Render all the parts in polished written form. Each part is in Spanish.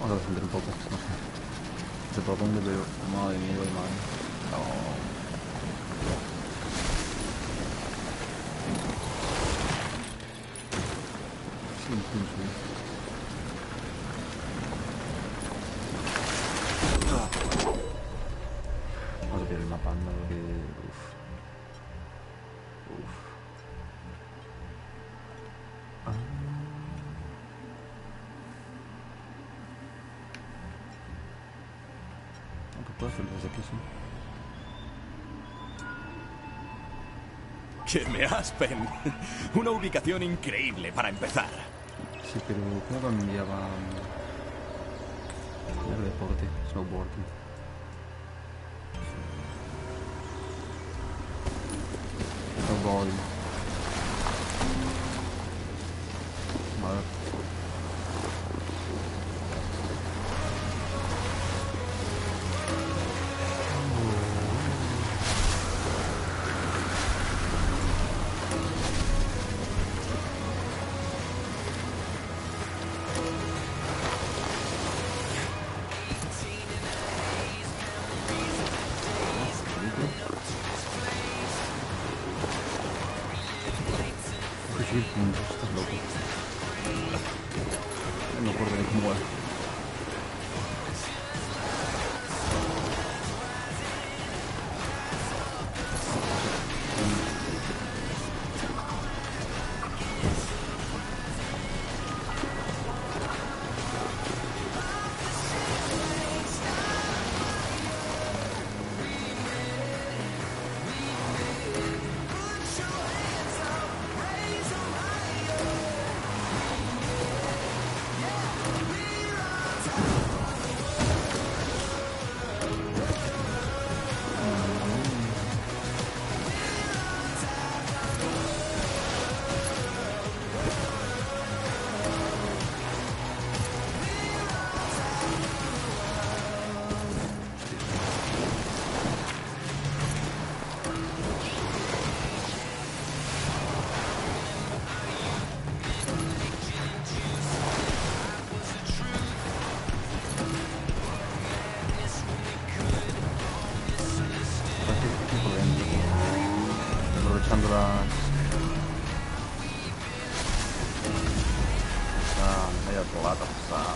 Vamos a defender un poco, no sé. Se por dónde, pero madre mía, voy mal. No. Sí, incluso. Vamos a pillar el mapa, anda, que... Uf. Aunque puedo hacerlo desde aquí, sí. ¡Que me aspen! Una ubicación increíble para empezar. Sí, pero ¿cómo cambiaba el deporte? Snowboarding. Snowboarding. A ver. Puntos, estás loco. No me acuerdo de cómo era. Aprovechando la media colata pasada.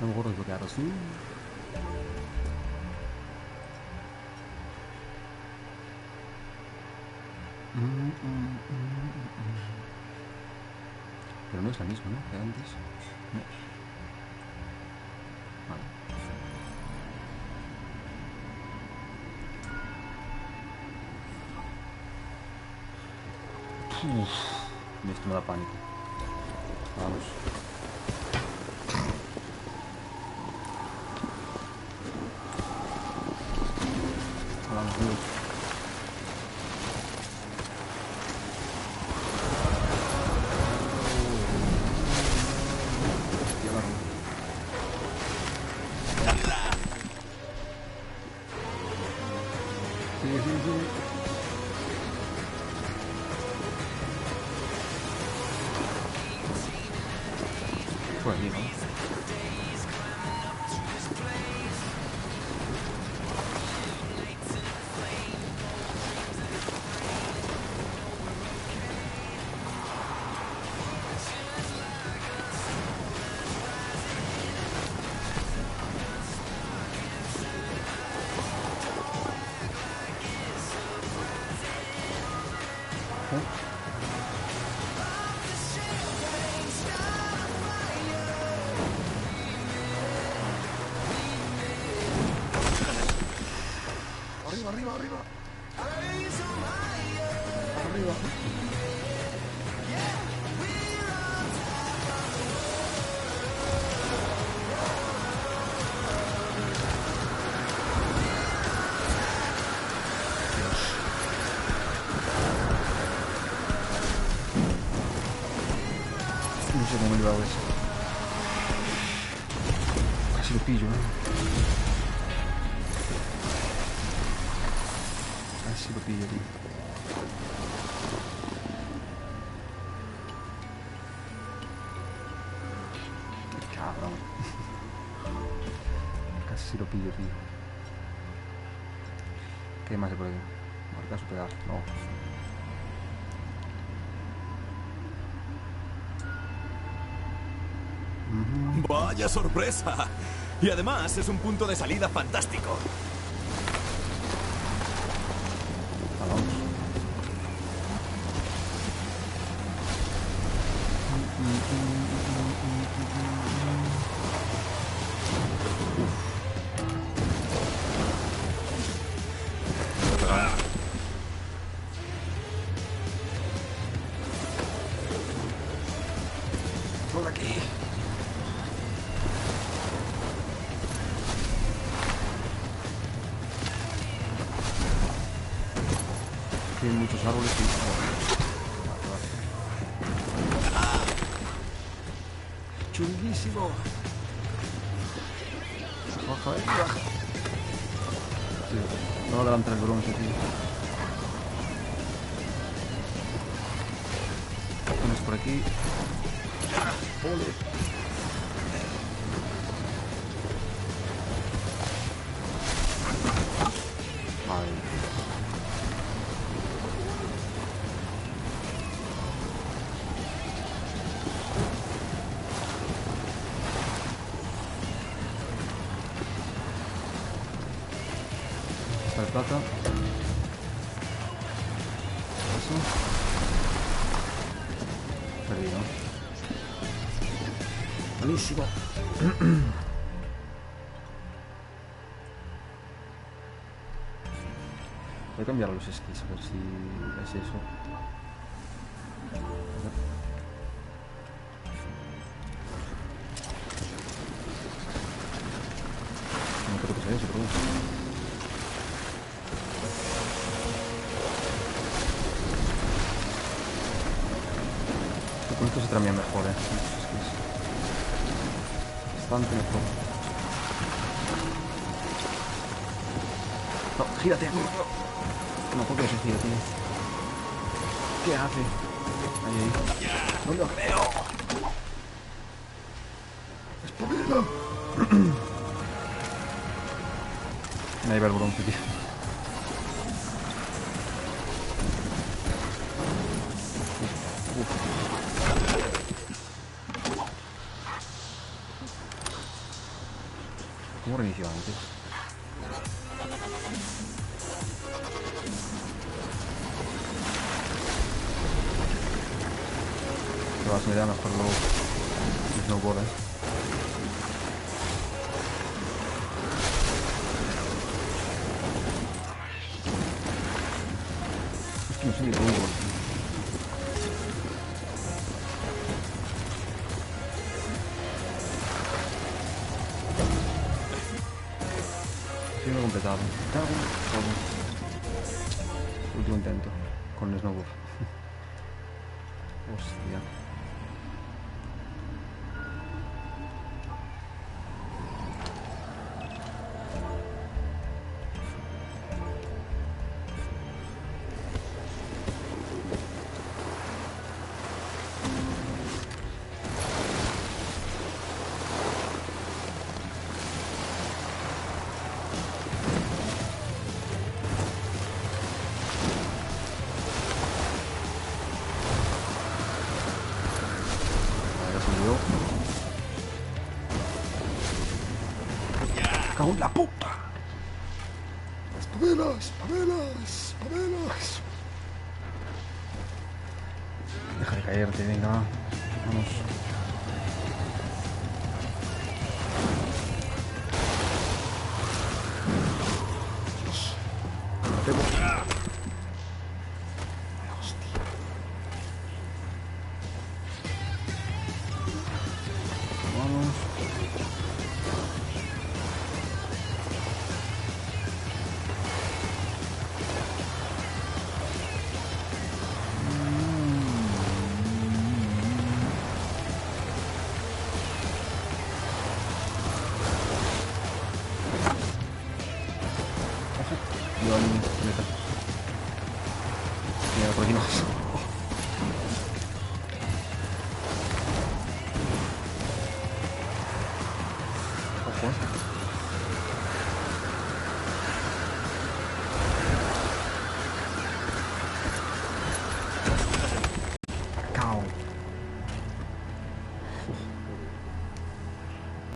No me acuerdo desbloquear así. Pero no es la misma, ¿no? Que antes. No. Vale. Esto me da pánico. Vamos. Vamos, Dios. Por aquí, ¿no? Arriba, arriba, arriba. Arriba. No sé cómo me llevaba eso. Casi lo pillo, ¿eh? Casi lo pillo, tío. si lo pillo, tío. ¿Qué más hay por aquí? Marca su pedazo. No. ¡Vaya sorpresa! Y además es un punto de salida fantástico. Vamos. Por aquí. Hay muchos árboles y... Chunguísimo. Baja, baja. Sí, no adelantar el bronce, tío. Pones por aquí. Ole. Madre mía. Esta de plata. Eso. Perdido. Buenísimo. Voy a cambiar los esquís a ver si es eso. A ver. No creo que sea eso, pero bueno. Con esto se tramía mejor, estos esquís. Bastante mejor. No, gírate. No, ¿por qué no se gira, tío? ¿Qué hace? Ahí, ahí. No lo veo. ¡Espabila! Ahí va el bronce, tío. ¿Cómo reinició antes? Pero vas a mirar mejor los snowboarders. Es que no sé ni cómo. No completado. Último intento con el snowboard. Hostia. ¡Cago en la puta! ¡Espabelas! ¡Espabelas! ¡Espabelas! Deja de caerte, venga. Vamos. Dios. No tengo. Hostia. Vamos. Mira, por aquí no. Ojo.